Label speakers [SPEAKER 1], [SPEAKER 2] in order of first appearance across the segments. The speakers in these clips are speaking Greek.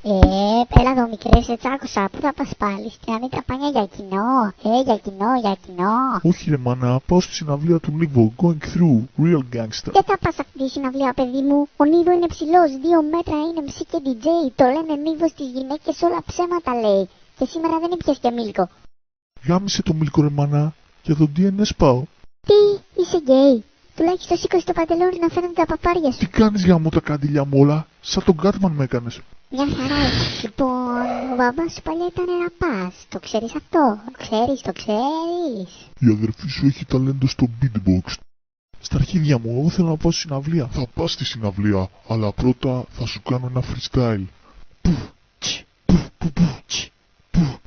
[SPEAKER 1] Έλα εδώ μικρέ, σε τσάκωσα. Πού θα πας πάλι, στην Ανίτα Πάνια για κοινό? Για κοινό.
[SPEAKER 2] Όχι ρε μάνα, πάω στη συναυλία του Νίβο, going through, real gangster.
[SPEAKER 1] Και θα πας αυτή τη συναυλία, παιδί μου? Ο Νίβο είναι ψηλός, 2 μέτρα, είναι MC και DJ. Το λένε Νίβο στις γυναίκες, όλα ψέματα λέει. Και σήμερα δεν ήπιες και μίλκο.
[SPEAKER 2] Γάμισε το μίλκο ρε μάνα, για το DNS πάω.
[SPEAKER 1] Τι, είσαι γκέι? Τουλάχιστον σήκωσε το παντελόνι να φαίνονται τα παπάρια σου.
[SPEAKER 2] Τι κάνεις γάμο τα καντήλια μου όλα, σαν τον Κάτμαν με έκανες.
[SPEAKER 1] Μια χαρά. Λοιπόν, ο μπαμπάς σου παλιά ήταν ραπάς. Το ξέρεις αυτό? Το ξέρεις.
[SPEAKER 2] Η αδερφή σου έχει ταλέντο στο beatbox. Στα αρχίδια μου, εγώ θέλω να πάω στη συναυλία. Θα πας στη συναυλία, αλλά πρώτα θα σου κάνω ένα freestyle.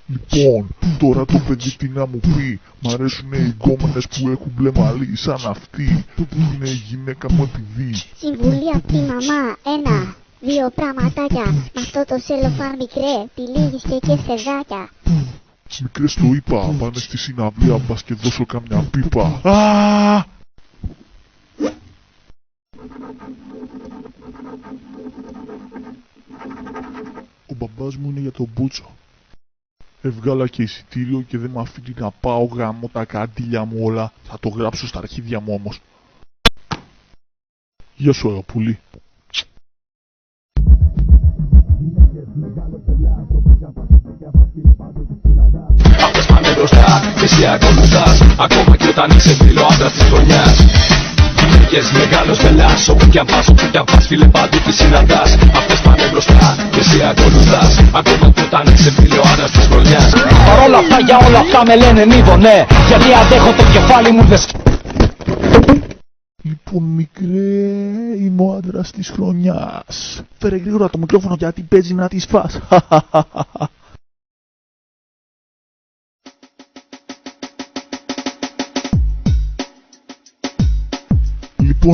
[SPEAKER 2] Λοιπόν, τώρα το παιδί τι να μου πει. Μ' αρέσουνε οι γκόμενες που έχουν μπλε μαλλί σαν αυτή που είναι η γυναίκα μου επειδή.
[SPEAKER 1] Συμβουλή από τη μαμά. 1, 2 πραγματάκια. Με αυτό το σελοφάν μικρέ, τυλίγεις και σεδάκια.
[SPEAKER 2] Μικρές το είπα, πάνε στη συναυλία μπας και δώσω καμιά πίπα. Α! Ο μπαμπάς μου είναι για τον Μπούτσο. Έβγαλα και εισιτήριο και δεν μ' αφήνει να πάω, γαμώ τα καντήλια μου όλα. Θα το γράψω στα αρχίδια μου όμως. Γεια σου αγαπούλη.
[SPEAKER 3] Αυτές πάνε μπροστά και εσύ ακολουθάς, ακόμα κι όταν είσαι φίλο άντρας της χρονιάς. Γυναίκες μεγάλος πελάς, όπου κι αν πας φίλε παντού τις συναντάς. Αυτές πάνε μπροστά και εσύ ακολουθάς, ακόμα κι όταν είσαι φίλο άντρας της χρονιάς.
[SPEAKER 4] Παρ' όλα αυτά, για όλα αυτά με λένε Νίβο, ναι, γιατί αντέχω το κεφάλι μου δες.
[SPEAKER 2] Λοιπόν μικρέ, είμαι ο άντρας της χρονιάς. Φέρε γρήγορα το μικρόφωνο γιατί παίζει να της φας.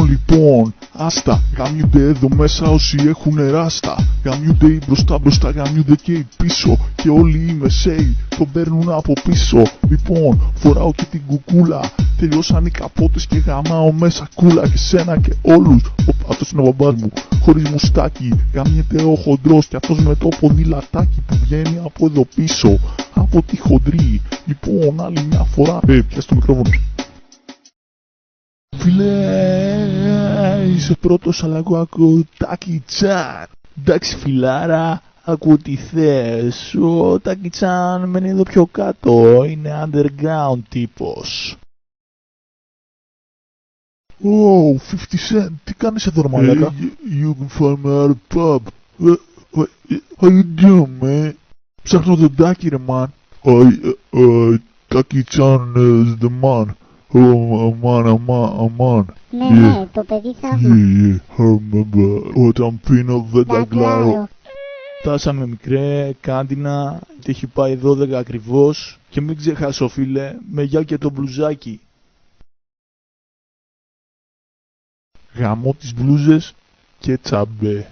[SPEAKER 2] Λοιπόν, άστα, γαμιούνται εδώ μέσα όσοι έχουνε ράστα. Γαμιούνται οι μπροστά, γαμιούνται και οι πίσω. Και όλοι οι μεσαίοι τον παίρνουν από πίσω. Λοιπόν, φοράω και την κουκούλα. Τελειώσαν οι καπότες και γαμάω μέσα κούλα. Και σένα και όλους. Αυτός είναι ο μπαμπάς μου, χωρίς μουστάκι. Γαμιέται ο χοντρός και αυτός με το ποδήλατάκι που βγαίνει από εδώ πίσω. Από τη χοντρή. Λοιπόν, άλλη μια φορά. Πιάσε το μικρόφωνο. Φίλε, είσαι πρώτος αλλά εγώ ακούω Τάκι Τσάν. Εντάξει φιλάρα, ακούω τι θες. Ο Τάκι Τσάν μένει εδώ πιο κάτω, είναι underground τύπος. Oh, 50 Cent, τι κάνεις εδώ ρε μαλάκα? You can find me at a pub. How you doing, man? Ψάχνω τον Τάκι ρε man. Τάκι Τσάν is the man. Αμάν.
[SPEAKER 1] Ναι, το παιδί θαύμα.
[SPEAKER 2] Remember, όταν πίνω δεν τα γλάρω.
[SPEAKER 4] Φτάσαμε μικρέ, κάντινα, και έχει πάει 12 ακριβώς. Και μην ξεχάσω φίλε, με γεια και το μπλουζάκι.
[SPEAKER 2] Γαμώ τις μπλούζες και τσαμπέ.